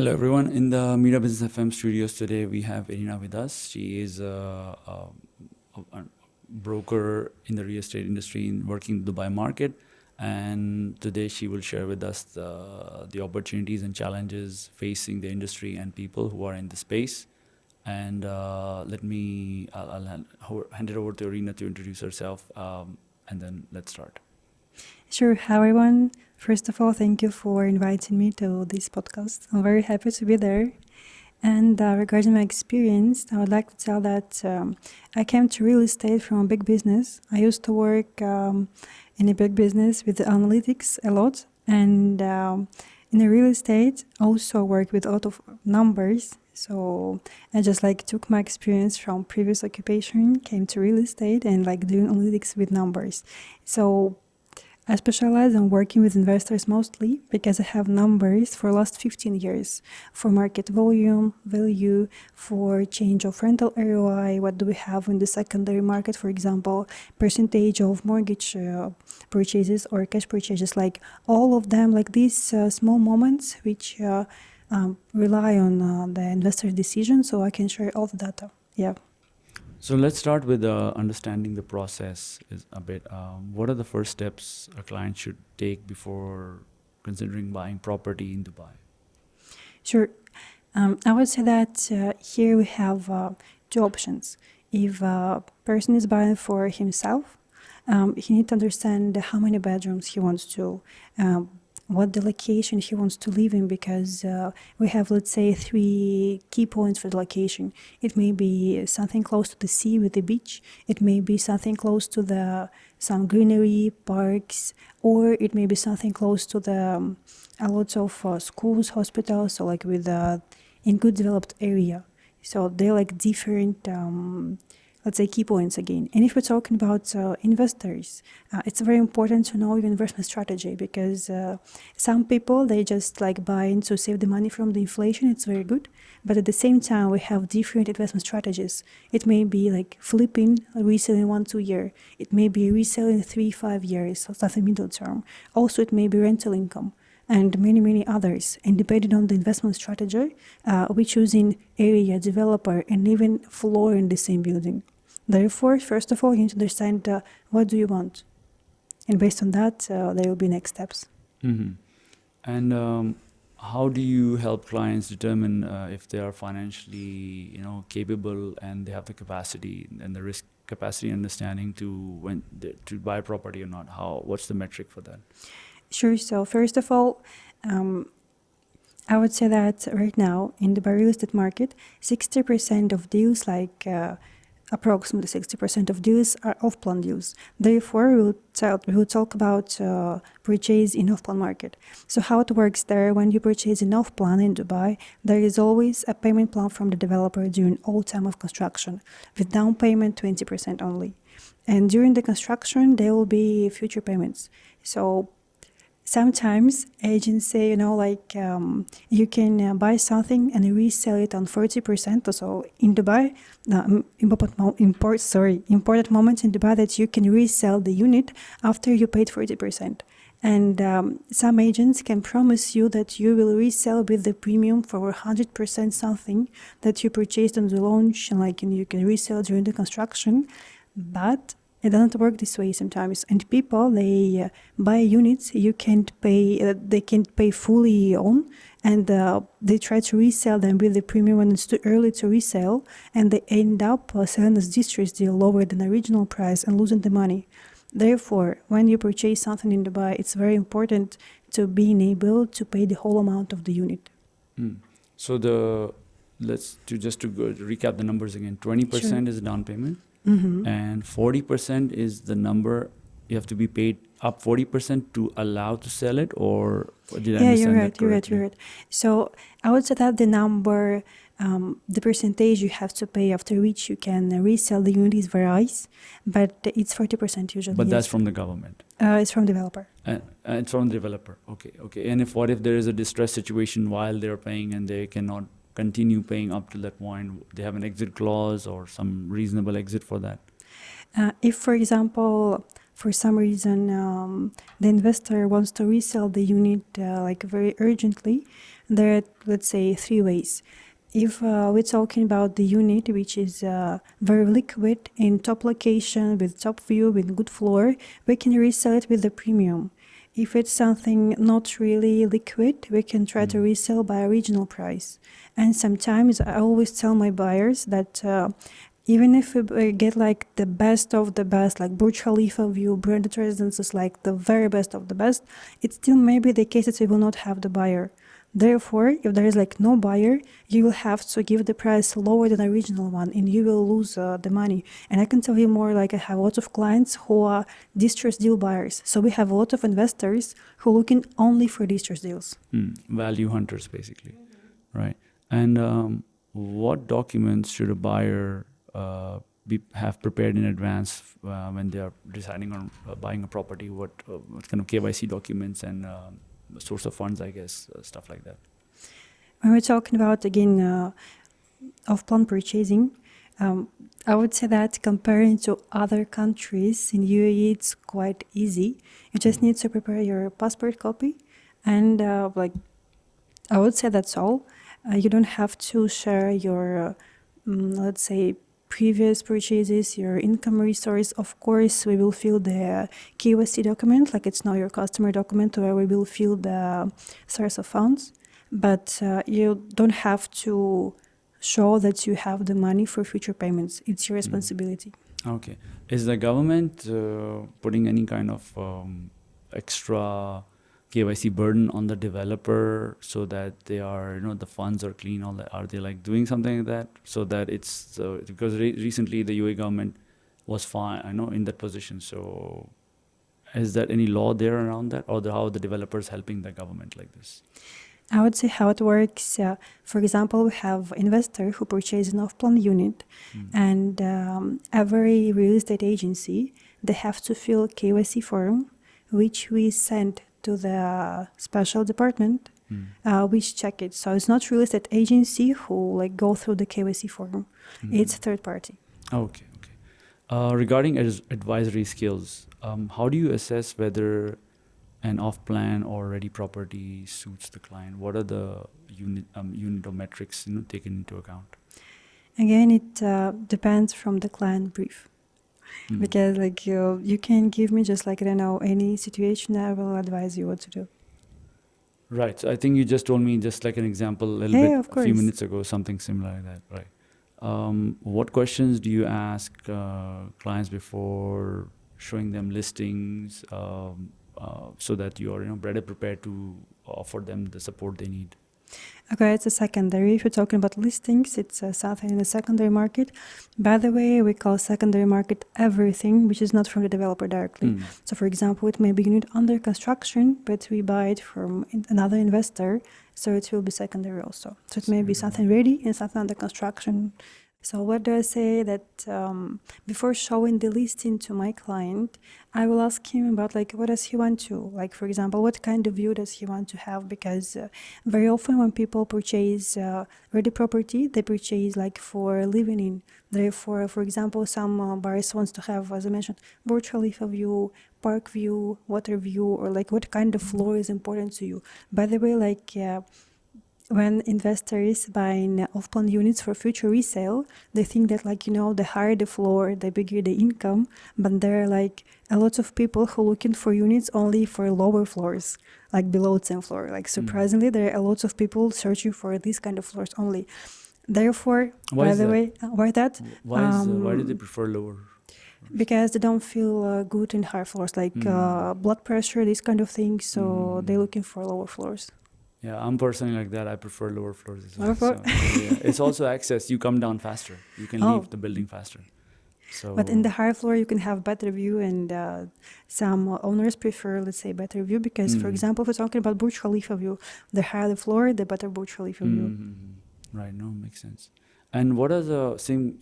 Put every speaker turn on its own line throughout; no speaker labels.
Hello, everyone. In the Mira Business FM studios today, we have Irina with us. She is a broker in the real estate industry working in the Dubai market. And today she will share with us the opportunities and challenges facing the industry and people who are in the space. And I'll hand it over to Irina to introduce herself, and then let's start.
Sure. Hi, everyone. First of all, thank you for inviting me to this podcast. I'm very happy to be there. And regarding my experience, I would like to tell that I came to real estate from a big business. I used to work in a big business with analytics a lot. And in the real estate, also work with a lot of numbers. So I just took my experience from previous occupation, came to real estate and doing analytics with numbers. So I specialize in working with investors mostly because I have numbers for last 15 years for market volume, value, for change of rental ROI, what do we have in the secondary market, for example, percentage of mortgage purchases or cash purchases, all of them, these small moments which rely on the investor's decision, so I can share all the data. Yeah.
So let's start with understanding the process a bit. What are the first steps a client should take before considering buying property in Dubai?
Sure. I would say that here we have two options. If a person is buying for himself, he needs to understand how many bedrooms he wants to, what the location he wants to live in, because we have, let's say, 3 key points for the location. It may be something close to the sea with the beach. It may be something close to some greenery, parks, or it may be something close to a lot of schools, hospitals, so in good developed area. So they're different let's say key points again. And if we're talking about investors, it's very important to know your investment strategy, because some people, they just buy in to save the money from the inflation. It's very good. But at the same time, we have different investment strategies. It may be flipping, reselling 1-2 year. It may be reselling 3-5 years, so something middle term. Also, it may be rental income and many, many others. And depending on the investment strategy, we choose in area, developer, and even floor in the same building. Therefore, first of all, you need to understand what do you want. And based on that, there will be next steps.
Mm-hmm. And how do you help clients determine if they are financially, capable and they have the capacity and the risk capacity understanding to buy property or not? What's the metric for that?
Sure. So first of all, I would say that right now in the real estate market, 60% of deals, approximately 60% of deals are off-plan deals. Therefore, we will talk about purchase in off-plan market. So how it works there, when you purchase in off-plan in Dubai, there is always a payment plan from the developer during all time of construction, with down payment 20% only. And during the construction, there will be future payments. So sometimes agents say, you can buy something and resell it on 40%. So in Dubai, important moment in Dubai that you can resell the unit after you paid 40%. And some agents can promise you that you will resell with the premium for 100% something that you purchased on the launch, and you can resell during the construction. But it doesn't work this way sometimes. And people, they buy units they can't pay fully on, and they try to resell them with the premium when it's too early to resell, and they end up selling as distress deal lower than the original price and losing the money. Therefore, when you purchase something in Dubai, it's very important to being able to pay the whole amount of the unit.
So to recap the numbers again, 20%
Sure.
is down payment.
Mm-hmm.
And 40% is the number you have to be paid up 40% to allow to sell it, or did I understand that correctly?
You're right. So I would say that the number, the percentage you have to pay after which you can resell the unit varies, but it's 40% usually.
But
yes.
that's from the government.
It's from developer.
It's from the developer. Okay. And what if there is a distress situation while they're paying and they cannot continue paying up to that point? They have an exit clause or some reasonable exit for that?
If, for example, for some reason the investor wants to resell the unit like very urgently, there are, let's say, three ways. If we're talking about the unit which is very liquid, in top location, with top view, with good floor, we can resell it with a premium. If it's something not really liquid, we can try to resell by original price. And sometimes I always tell my buyers that even if we get like the best of the best, like Burj Khalifa view, branded residences, like the very best of the best, it still may be the case that we will not have the buyer. Therefore, if there is like no buyer, you will have to give the price lower than the original one, and you will lose the money. And I can tell you more, like I have a lot of clients who are distressed deal buyers. So we have a lot of investors who are looking only for distressed deals.
Value hunters, basically, right? And what documents should a buyer have prepared in advance when they are deciding on buying a property? What kind of KYC documents and source of funds, I guess, stuff like that.
When we're talking about, again, off-plan purchasing, I would say that comparing to other countries in UAE, it's quite easy. You just need to prepare your passport copy, and like I would say that's all. You don't have to share your, let's say, previous purchases, your income resource. Of course, we will fill the KYC document, like it's now your customer document, where we will fill the source of funds. But you don't have to show that you have the money for future payments. It's your responsibility.
Okay. Is the government putting any kind of extra KYC burden on the developer so that they are, the funds are clean? All that, are they like doing something like that so that it's because recently the UAE government was fine, in that position. So is there any law there around that, or how the developers helping the government like this?
I would say how it works. For example, we have investor who purchase an off-plan unit, and every real estate agency, they have to fill KYC form, which we send to the special department, which check it. So it's not real estate agency who like go through the KYC form. It's third party.
Okay. Regarding advisory skills, how do you assess whether an off-plan or ready property suits the client? What are the unit or metrics taken into account?
Again, it depends from the client brief. Because like you can give me just like, I don't know, any situation, I will advise you what to do.
Right. So I think you just told me just like an example a little bit a few minutes ago, something similar like that, right? What questions do you ask clients before showing them listings so that you are better prepared to offer them the support they need?
Okay, it's a secondary. If you're talking about listings, it's something in the secondary market. By the way, we call secondary market everything which is not from the developer directly. So for example, it may be unit under construction, but we buy it from another investor, so it will be secondary also. So it may be something ready and something under construction. So what do I say? That before showing the listing to my client, I will ask him about like what does he want to, like for example, what kind of view does he want to have? Because very often when people purchase ready property, they purchase like for living in. Therefore, for example, some buyers wants to have, as I mentioned, Burj Khalifa view, park view, water view, or like what kind of floor is important to you. By the way, like when investors buying off-plan units for future resale, they think that like, the higher the floor, the bigger the income. But there are like a lot of people who are looking for units only for lower floors, like below 10th floor. Like surprisingly, there are a lot of people searching for these kind of floors only. Therefore, why do they
prefer lower?
Because they don't feel good in higher floors, like blood pressure, these kind of things. So they're looking for lower floors.
Yeah, I'm personally like that. I prefer lower floors as well. So, yeah. It's also access. You come down faster. You can leave the building faster. So,
but in the higher floor, you can have better view, and some owners prefer, let's say, better view because, for example, if we're talking about Burj Khalifa view, the higher the floor, the better Burj Khalifa view.
Right. No, makes sense. And what are the same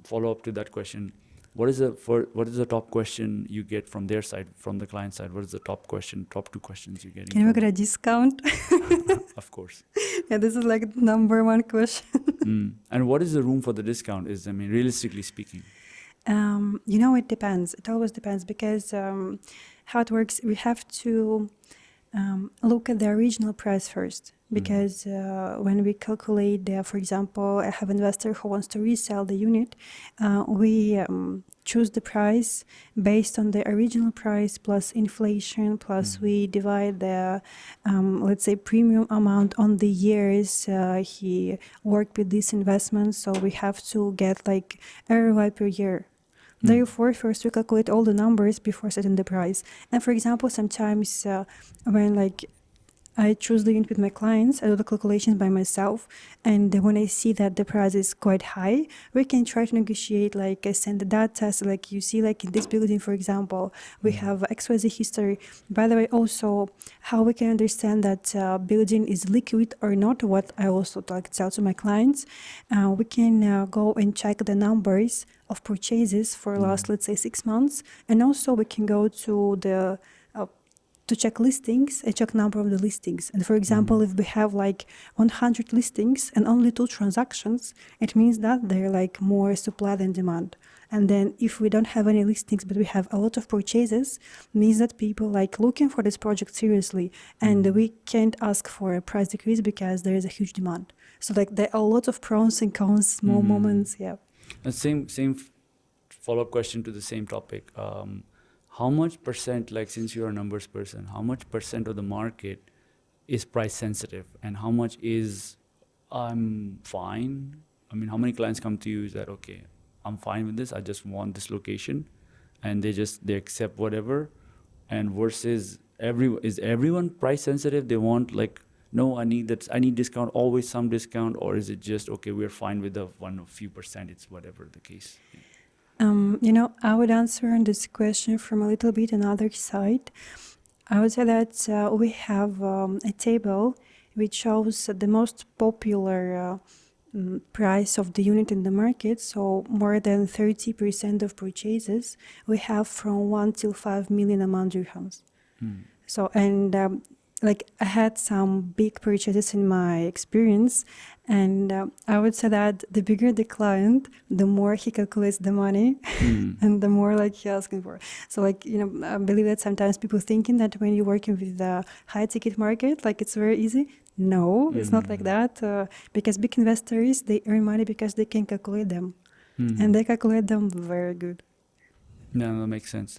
follow up to that question? What is the top question you get from their side, from the client side? What is the top two questions you get?
Can we get a discount?
Of course.
Yeah, this is like number one question.
And what is the room for the discount? Realistically speaking?
It depends. It always depends because how it works, we have to look at the original price first. Because when we calculate, for example, I have an investor who wants to resell the unit, we choose the price based on the original price plus inflation, plus we divide the, let's say, premium amount on the years he worked with this investment. So we have to get like ROI per year. Therefore, first we calculate all the numbers before setting the price. And for example, sometimes when I choose the unit with my clients, I do the calculations by myself, and when I see that the price is quite high, we can try to negotiate, like I send the data, so like you see, like in this building, for example, we have XYZ history. By the way, also how we can understand that building is liquid or not, what I also like tell to my clients, we can go and check the numbers of purchases for last, let's say, 6 months, and also we can go to the to check listings and check number of the listings. And for example, if we have like 100 listings and only 2 transactions, it means that they're like more supply than demand. And then if we don't have any listings, but we have a lot of purchases, means that people like looking for this project seriously, and we can't ask for a price decrease because there is a huge demand. So like there are a lot of pros and cons, small moments, yeah.
Same follow-up question to the same topic. How much percent, like since you're a numbers person, how much percent of the market is price sensitive, and how much is I'm fine? I mean, how many clients come to you is that okay, I'm fine with this, I just want this location, and they accept whatever, and versus is everyone price sensitive? They want like, no, I need discount, always some discount, or is it just okay, we're fine with the few percent, it's whatever the case?
I would answer on this question from a little bit another side. I would say that we have a table which shows the most popular price of the unit in the market. So more than 30% of purchases we have from 1 till 5 million amount dirhams. So, and like I had some big purchases in my experience, and I would say that the bigger the client, the more he calculates the money and the more like he asking for. So like, I believe that sometimes people thinking that when you're working with the high ticket market, like it's very easy. No, it's not like that, because big investors, they earn money because they can calculate them, and they calculate them very good.
Yeah, that makes sense.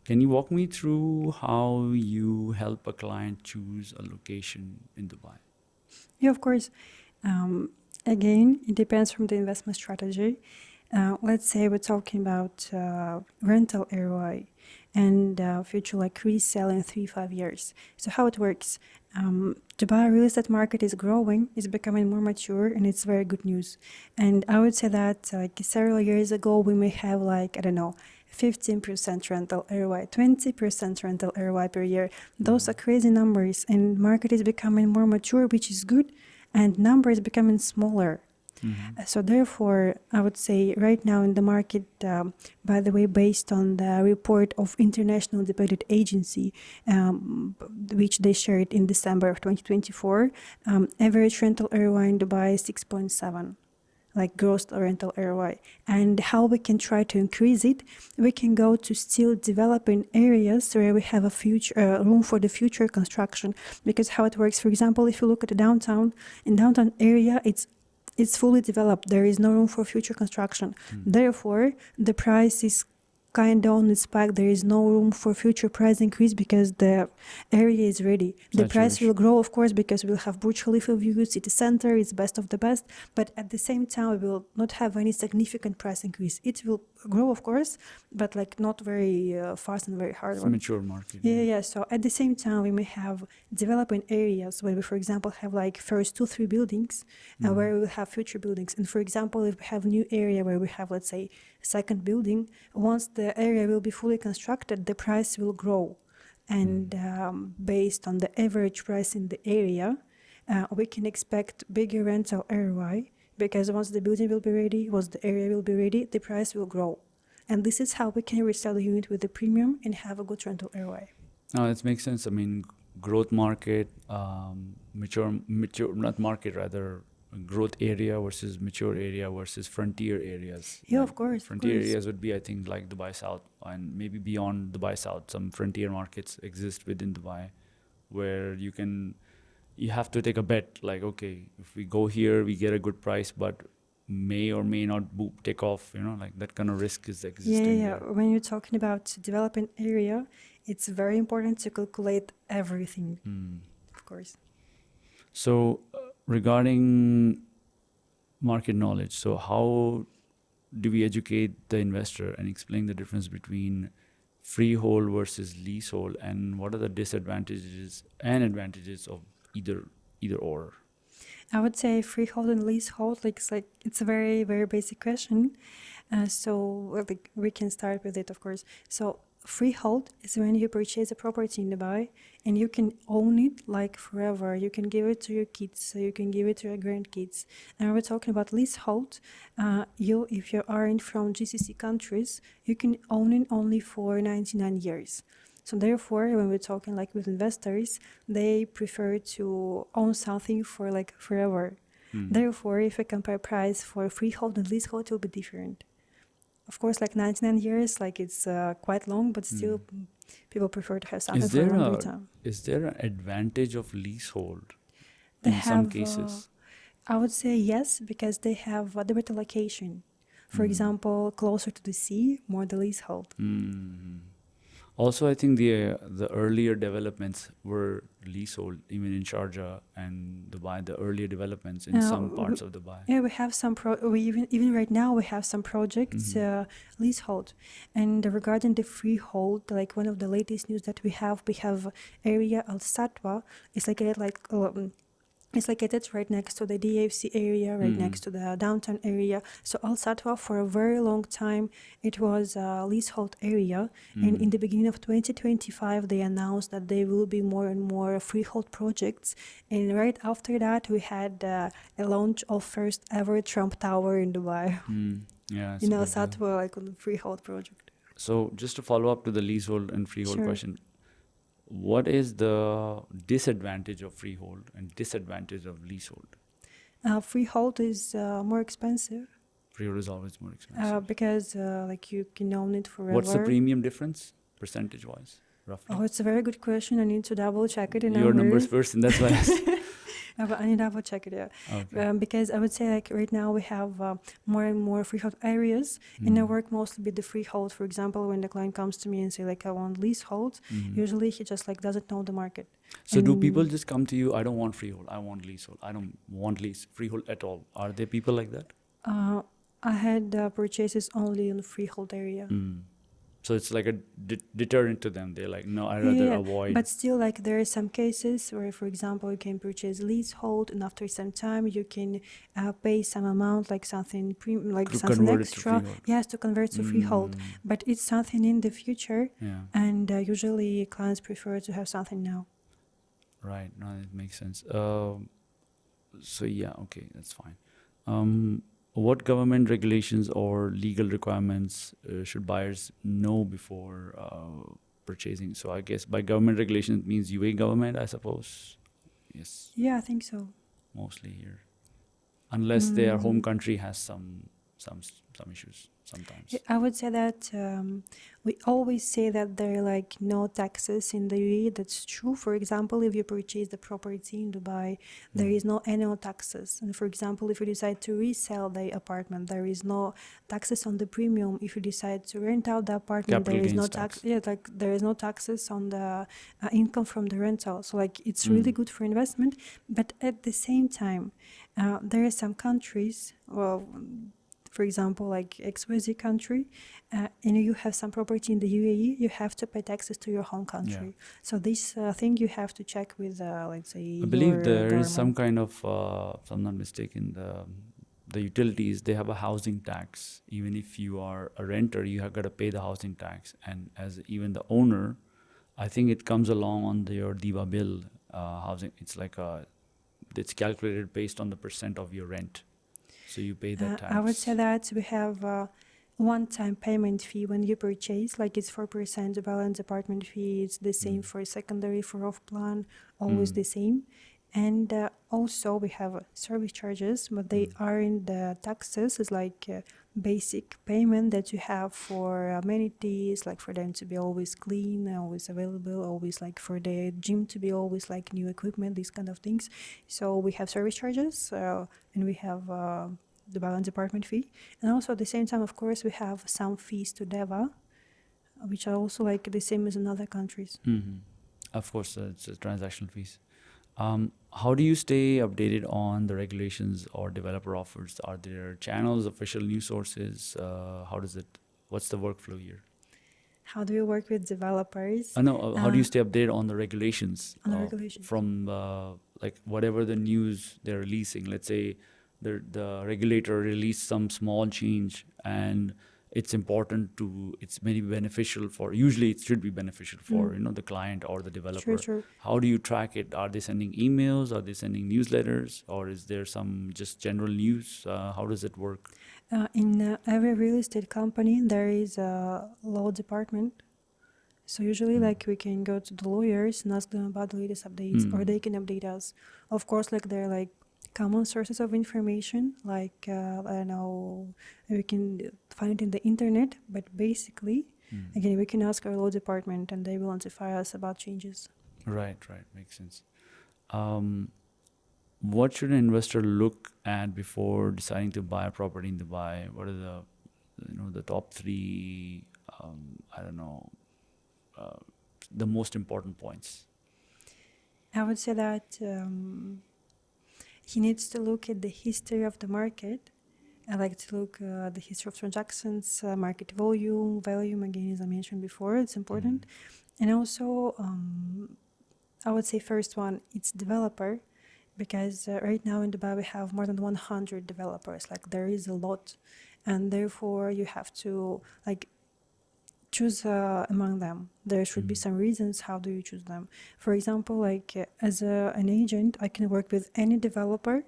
Can you walk me through how you help a client choose a location in Dubai?
Yeah, of course. Again, it depends from the investment strategy. Let's say we're talking about rental ROI and future like resale in 3-5 years. So how it works? Dubai real estate market is growing, is becoming more mature, and it's very good news. And I would say that like several years ago, we may have like, I don't know, 15% rental ROI, 20% rental ROI per year. Those are crazy numbers, and market is becoming more mature, which is good, and number is becoming smaller. So therefore, I would say right now in the market, by the way, based on the report of International Debated Agency, which they shared in December of 2024, average rental ROI in Dubai is 6.7. Like gross rental ROI. And how we can try to increase it, we can go to still developing areas where we have a future room for the future construction. Because how it works, for example, if you look at the downtown, in downtown area, it's fully developed. There is no room for future construction. Therefore, the price is kind of on its back. There is no room for future price increase because the area is ready. The price will grow, of course, because we'll have Burj Khalifa view, city center, it's best of the best. But at the same time, we will not have any significant price increase. It will grow, of course, but like not very fast and very hard.
It's a mature market.
Yeah. So at the same time, we may have developing areas where we, for example, have like first 2-3 buildings where we will have future buildings. And for example, if we have new area where we have, let's say, second building, once the area will be fully constructed, the price will grow. And based on the average price in the area, we can expect bigger rental ROI, because once the building will be ready, once the area will be ready, the price will grow. And this is how we can resell the unit with the premium and have a good rental ROI.
No, that makes sense. I mean, growth market, mature, not market, rather growth area versus mature area versus frontier areas.
Yeah,
Like
of course, of
frontier
course.
areas would be, I think, like Dubai South, and maybe beyond Dubai South, some frontier markets exist within Dubai where you have to take a bet. Like, okay, if we go here, we get a good price, but may or may not take off. Like that kind of risk is
Yeah,
existing
yeah.
there.
When you're talking about developing area, it's very important to calculate everything, of course.
So, regarding market knowledge, so how do we educate the investor and explain the difference between freehold versus leasehold, and what are the disadvantages and advantages of either or?
I would say freehold and leasehold, it's a very, very basic question. So we can start with it, of course. So freehold is when you purchase a property in Dubai and you can own it like forever. You can give it to your kids, so you can give it to your grandkids. And we're talking about leasehold. If you aren't from GCC countries, you can own it only for 99 years. So therefore, when we're talking like with investors, they prefer to own something for like forever. Therefore, if we compare price for freehold and leasehold, it will be different. Of course, like 99 years, like it's quite long, but still people prefer to have something
Is
for a
there
longer
a
time.
is there an advantage of leasehold
They
in some
have,
cases?
I would say yes, because they have a better location. For example, closer to the sea, more the leasehold.
Also, I think the earlier developments were leasehold, even in Sharjah and Dubai. The earlier developments in
Uh,
some
w-
parts of Dubai.
yeah, we have some we even right now we have some projects leasehold, and regarding the freehold, like one of the latest news that we have area Al Satwa. It's like it's located right next to the DFC area, right next to the downtown area. So Al Satwa, for a very long time, it was a leasehold area. And in the beginning of 2025, they announced that there will be more and more freehold projects. And right after that, we had a launch of first ever Trump Tower in Dubai.
Yeah, it's
In
a
Al
big deal.
Satwa, like on the freehold project.
So, just to follow up to the leasehold and freehold
Sure.
question, what is the disadvantage of freehold and disadvantage of leasehold?
Freehold is more expensive
Freehold is always more expensive.
because like you can own it forever.
What's the premium difference, percentage-wise, roughly?
Oh, it's a very good question. I need to double check it in
You're a numbers
numbers.
person, that's why I asked.
But I need to double check it, yeah.
Okay.
Because I would say like right now we have more and more freehold areas, and I work mostly with the freehold. For example, when the client comes to me and say like I want leasehold, usually he just like doesn't know the market.
So do
And,
people just come to you, I don't want freehold, I want leasehold, I don't want freehold at all? Are there people like that?
I had purchases only in the freehold area.
So it's like a deterrent to them. They're like, no, I'd
Yeah,
rather
yeah,
avoid.
but still, like there are some cases where, for example, you can purchase leasehold, and after some time, you can pay some amount, like something like
To
something
convert it to
extra.
freehold.
Yes, to convert to freehold, but it's something in the future,
Yeah.
and usually clients prefer to have something now.
Right. No, it makes sense. So yeah, okay, that's fine. What government regulations or legal requirements should buyers know before purchasing? So I guess by government regulations it means UAE government, I suppose. Yes,
Yeah, I think so.
mostly here, unless their home country has some issues sometimes.
I would say that we always say that there are like no taxes in the UAE. That's true. For example, if you purchase the property in Dubai, there is no annual taxes. And for example, if you decide to resell the apartment, there is no taxes on the premium. If you decide to rent out the apartment,
Capital
there is no
gains tax.
Yeah, like there is no taxes on the income from the rental. So like it's really good for investment. But at the same time, there are some countries. Well, for example, like XYZ country, and you have some property in the UAE, you have to pay taxes to your home country.
Yeah.
So this thing you have to check with, let's say,
I believe there
government.
is some kind of, if I'm not mistaken, the utilities, they have a housing tax. Even if you are a renter, you have got to pay the housing tax. And as even the owner, I think it comes along on your DIVA bill housing. It's like it's calculated based on the percent of your rent. So you pay that tax.
I would say that we have one-time payment fee when you purchase, like it's 4% balance apartment fee. It's the same for secondary, for off-plan, always the same. And also we have service charges, but they aren't the taxes. It's like basic payment that you have for amenities, like for them to be always clean, always available, always like for the gym to be always like new equipment, these kind of things. So we have service charges, and we have the balance department fee. And also at the same time, of course, we have some fees to DEVA, which are also like the same as in other countries.
Of course, it's transactional fees. How do you stay updated on the regulations or developer offers? Are there channels, official news sources? How does it? What's the workflow here?
How do we work with developers?
No, how do you stay updated on the regulations
On the regulations.
from like whatever the news they're releasing? Let's say the regulator released some small change, and it's important to. It's maybe beneficial for. Usually, it should be beneficial for the client or the developer.
Sure.
How do you track it? Are they sending emails? Are they sending newsletters? Or is there some just general news? How does it work?
In every real estate company, there is a law department. So usually, like, we can go to the lawyers and ask them about the latest updates, or they can update us. Of course, like, they're like common sources of information, like I don't know, we can find it in the internet. But basically, again, we can ask our law department, and they will notify us about changes.
Right, makes sense. What should an investor look at before deciding to buy a property in Dubai? What are the top three? I don't know, the most important points.
I would say that he needs to look at the history of the market. I like to look at the history of transactions, market volume, again, as I mentioned before, it's important. And also, I would say first one, it's developer, because right now in Dubai we have more than 100 developers. Like, there is a lot, and therefore you have to like choose among them. There should be some reasons. How do you choose them? For example, like as an agent, I can work with any developer,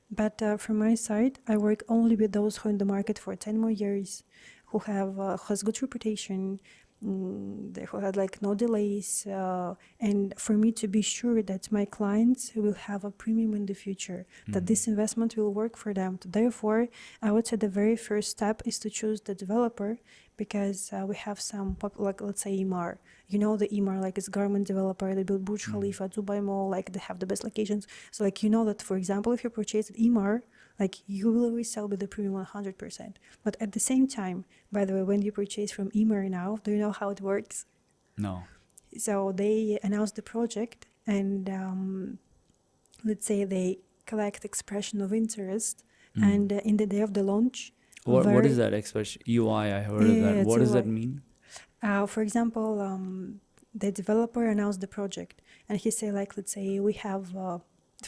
but from my side, I work only with those who are in the market for 10 more years, who has good reputation, who had like no delays, and for me to be sure that my clients will have a premium in the future, that this investment will work for them. Therefore, I would say the very first step is to choose the developer, because we have some like, let's say Emaar. You know the Emaar, like, it's government developer. They build Burj Khalifa, Dubai Mall, like they have the best locations. So like, you know that, for example, if you purchase at Emaar, like, you will resell with the premium 100%. But at the same time, by the way, when you purchase from Emaar now, do you know how it works?
No.
So they announce the project, and let's say they collect expression of interest, and in the day of the launch,
What is that expression? UI, I heard of that.
yeah,
What does that
UI.
mean?
For example, the developer announced the project, and he say, like, let's say we have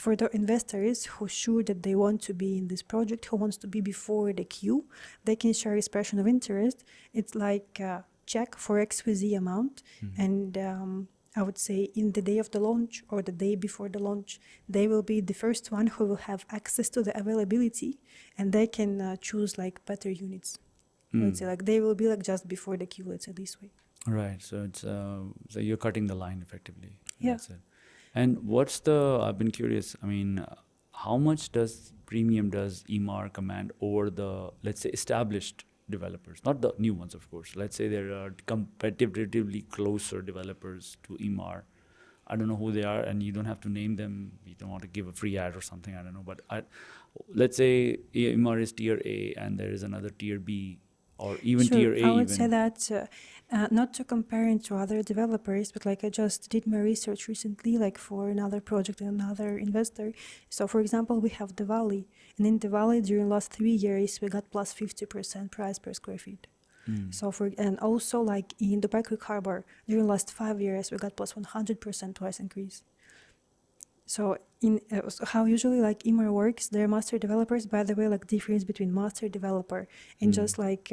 for the investors who sure that they want to be in this project, who wants to be before the queue, they can share expression of interest. It's like a check for XYZ amount, and I would say in the day of the launch or the day before the launch, they will be the first one who will have access to the availability, and they can choose like better units. Let's say, like, they will be like just before the queue, let's say this way.
Right. So it's so you're cutting the line effectively.
Yeah.
That's it. And what's the? I've been curious. I mean, how much does Emaar command over the, let's say, established developers, not the new ones, of course. Let's say there are competitively closer developers to Emaar. I don't know who they are, and you don't have to name them. You don't want to give a free ad or something. I don't know. But let's say Emaar is tier A, and there is another tier B, or even
Sure,
tier A.
I would
even.
say that not to compare it to other developers, but like I just did my research recently, like for another project and another investor. So, for example, we have the Valley, and in the Valley, during last 3 years, we got plus 50% price per square feet. So and also like in Dubai Creek Harbor, during last 5 years, we got plus 100% price increase. So so how usually like Emaar works, they're master developers. By the way, like difference between master developer and just like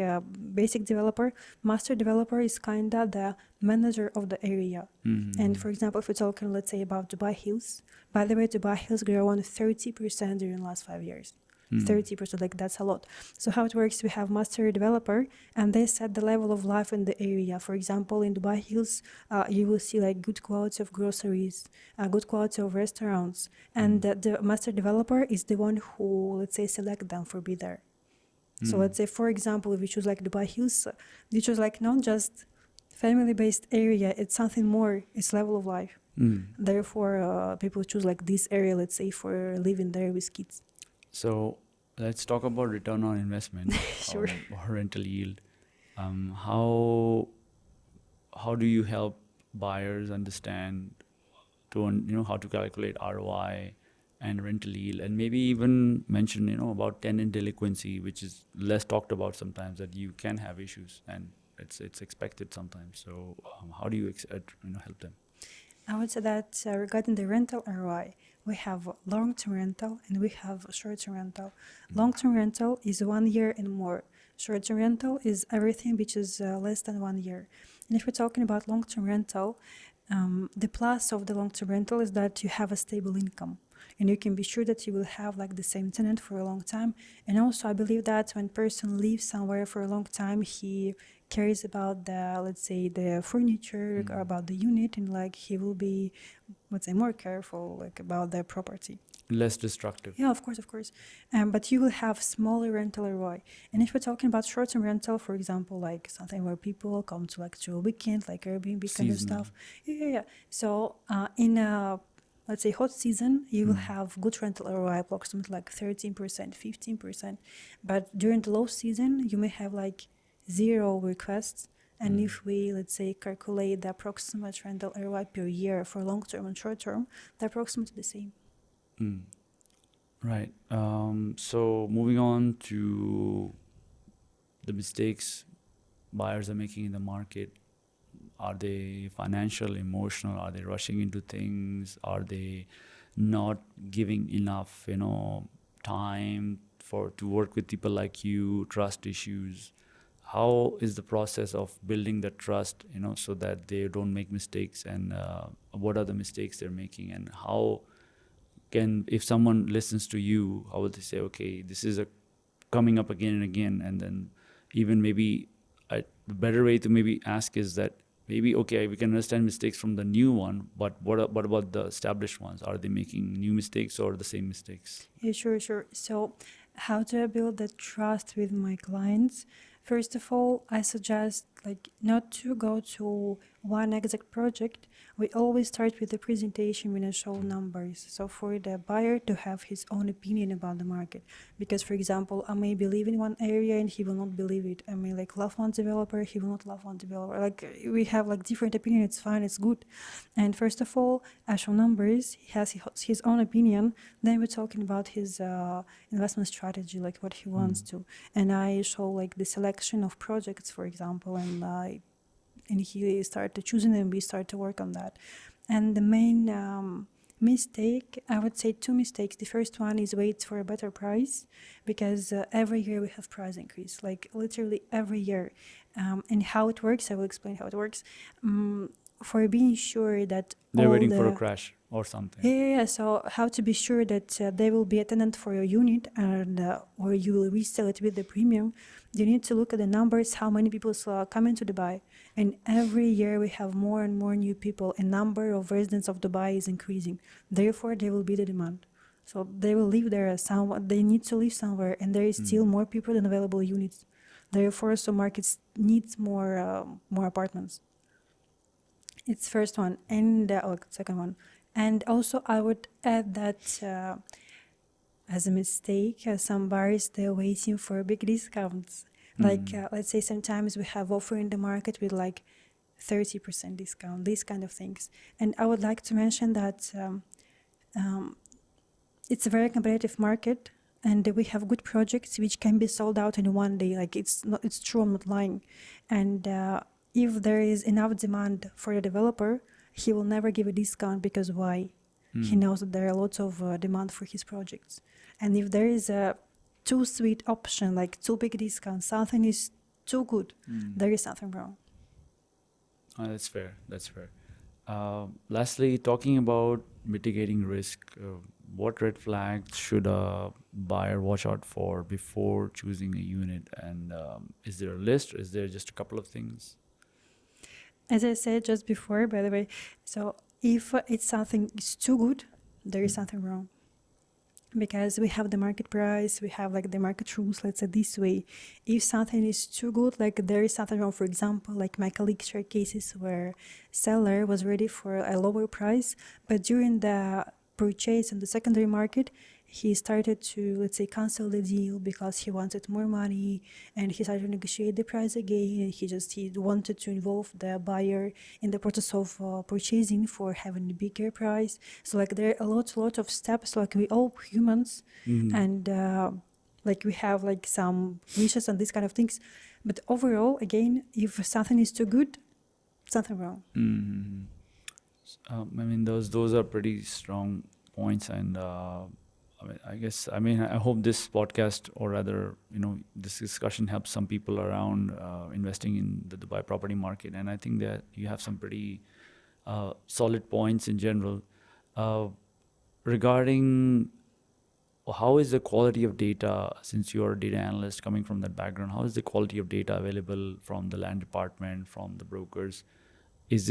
basic developer. Master developer is kinda the manager of the area. And for example, if we're talking, let's say, about Dubai Hills, by the way, Dubai Hills grew on 30% during the last 5 years. 30%, like that's a lot. So how it works, we have master developer, and they set the level of life in the area. For example, in Dubai Hills, you will see like good quality of groceries, good quality of restaurants, and the master developer is the one who, let's say, select them for be there. So let's say, for example, if you choose like Dubai Hills, you choose like not just family-based area, it's something more, it's level of life. Therefore, people choose like this area, let's say, for living there with kids.
So let's talk about return on investment
Sure.
or rental yield. How do you help buyers understand how to calculate ROI and rental yield, and maybe even mention about tenant delinquency, which is less talked about sometimes, that you can have issues and it's expected sometimes. So how do you help them?
I would say that regarding the rental ROI, we have long-term rental and we have short-term rental. Long-term rental is 1 year and more. Short-term rental is everything which is less than 1 year. And if we're talking about long-term rental, the plus of the long-term rental is that you have a stable income. And you can be sure that you will have like the same tenant for a long time. And also, I believe that when person lives somewhere for a long time, he cares about the, let's say, the furniture, or about the unit, and like he will be, let's say, more careful like about the property.
Less destructive.
Yeah, of course. But you will have smaller rental ROI. And if we're talking about short-term rental, for example, like something where people come to like to a weekend, like Airbnb kind of
Seasonal.
stuff. Yeah. So in a, let's say, hot season, you will have good rental ROI, approximately like 13%, 15%. But during the low season, you may have like 0 requests. And if we, let's say, calculate the approximate rental ROI per year for long-term and short-term, they're approximately the same.
Right. So moving on to the mistakes buyers are making in the market. Are they financial, emotional? Are they rushing into things? Are they not giving enough, time to work with people like you? Trust issues. How is the process of building the trust, so that they don't make mistakes? And what are the mistakes they're making? And how if someone listens to you, how will they say, okay, this is coming up again and again? And then even maybe the better way to maybe ask is that maybe, okay, we can understand mistakes from the new one, but what about the established ones? Are they making new mistakes or the same mistakes?
Yeah, sure. So how do I build that trust with my clients? First of all, I suggest like not to go to one exact project. We always start with the presentation when I show numbers. So for the buyer to have his own opinion about the market. Because for example, I may believe in one area and he will not believe it. I may like love one developer, he will not love one developer. Like we have like different opinion, it's fine, it's good. And first of all, I show numbers, he has his own opinion. Then we're talking about his investment strategy, like what he wants to. And I show like the selection of projects, for example, and he started choosing them. We started to work on that. And the main mistake, I would say 2 mistakes. The first one is wait for a better price, because every year we have price increase, like literally every year. And how it works, I will explain how it works. For being sure that
They're
all
waiting
the
for a crash or something.
yeah. So how to be sure that there will be a tenant for your unit, and or you will resell it with the premium? You need to look at the numbers, how many people come into Dubai, and every year we have more and more new people. And number of residents of Dubai is increasing. Therefore, there will be the demand. So they will live there. They need to live somewhere, and there is still more people than available units. Therefore, so markets needs more apartments. It's first one, and second one. And also, I would add that as a mistake, some buyers, they're waiting for big discounts. Like, let's say sometimes we have offer in the market with like 30% discount, these kind of things. And I would like to mention that it's a very competitive market, and we have good projects which can be sold out in 1 day. Like it's true, I'm not lying. And if there is enough demand for a developer, he will never give a discount, because why? He knows that there are lots of demand for his projects. And if there is a too sweet option, like too big discount, something is too good, there is something wrong.
That's fair. Lastly, talking about mitigating risk, what red flags should a buyer watch out for before choosing a unit? And is there a list, or is there just a couple of things?
As I said just before, by the way, so if it's something is too good, there is something wrong. Because we have the market price, we have like the market rules, let's say this way. If something is too good, like there is something wrong. For example, like my colleague shared cases where seller was ready for a lower price, but during the purchase in the secondary market, he started to, let's say, cancel the deal because he wanted more money, and he started to negotiate the price again, and he wanted to involve the buyer in the process of purchasing for having a bigger price. So like there are a lot of steps, like we all humans, and like we have like some wishes and these kind of things. But overall, again, if something is too good, something wrong.
I mean, those are pretty strong points, and I hope this podcast, or rather, this discussion helps some people around investing in the Dubai property market. And I think that you have some pretty solid points in general regarding how is the quality of data, since you're a data analyst coming from that background, how is the quality of data available from the land department, from the brokers? Is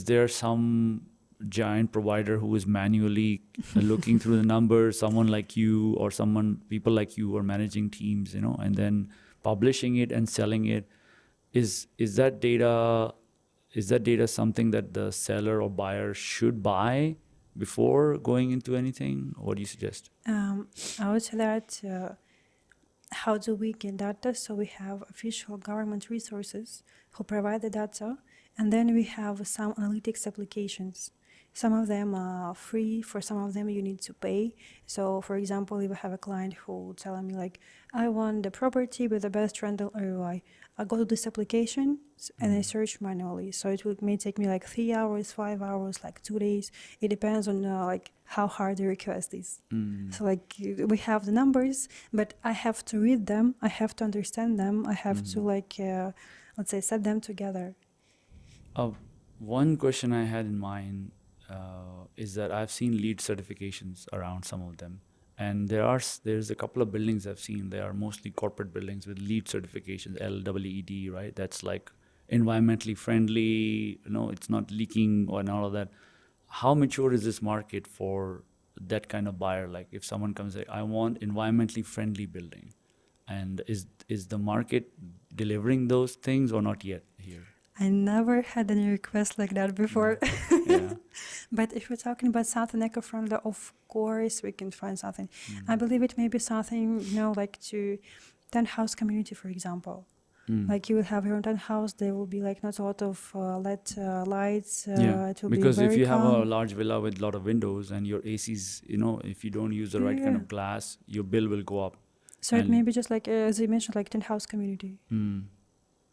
there some giant provider who is manually looking through the numbers, someone like you, or people like you are managing teams, and then publishing it and selling it? Is that data something that the seller or buyer should buy before going into anything? What do you suggest?
I would say that how do we get data? So we have official government resources who provide the data, and then we have some analytics applications. Some of them are free, for some of them you need to pay. So for example, if I have a client who telling me like, I want the property with the best rental ROI, I go to this application and I search manually. So may take me like 3 hours, 5 hours, like 2 days. It depends on like how hard the request is. So like we have the numbers, but I have to read them, I have to understand them, I have to like, let's say, set them together.
One question I had in mind is that I've seen LEED certifications around some of them, and there's a couple of buildings I've seen. They are mostly corporate buildings with LEED certifications, LEED, right? That's like environmentally friendly. It's not leaking and all of that. How mature is this market for that kind of buyer? Like if someone comes like, I want environmentally friendly building, and is the market delivering those things or not yet here?
I never had any request like that before.
Yeah.
But if we're talking about something eco-friendly, of course we can find something. I believe it may be something, like to townhouse community, for example. Like you will have your own townhouse, there will be like not a lot of LED lights. It will
because
be very
if you have
calm.
a large villa with a lot of windows and your ACs, if you don't use the right kind of glass, your bill will go up.
So it may be just like, as you mentioned, like townhouse community.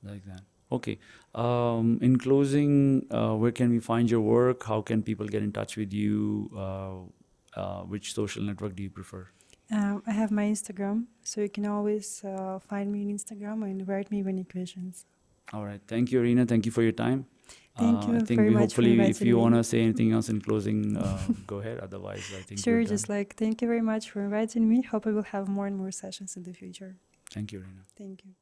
Like that. Okay. In closing, where can we find your work? How can people get in touch with you? Which social network do you prefer?
I have my Instagram, so you can always find me on Instagram and write me any questions.
All right. Thank you, Arina. Thank you for your time.
Thank you
I think
very much for
hopefully, if
inviting
you
me.
want to say anything else in closing, go ahead. Otherwise, I think
Sure,
we're done.
just like thank you very much for inviting me. Hope we will have more and more sessions in the future.
Thank you, Arina.
Thank you.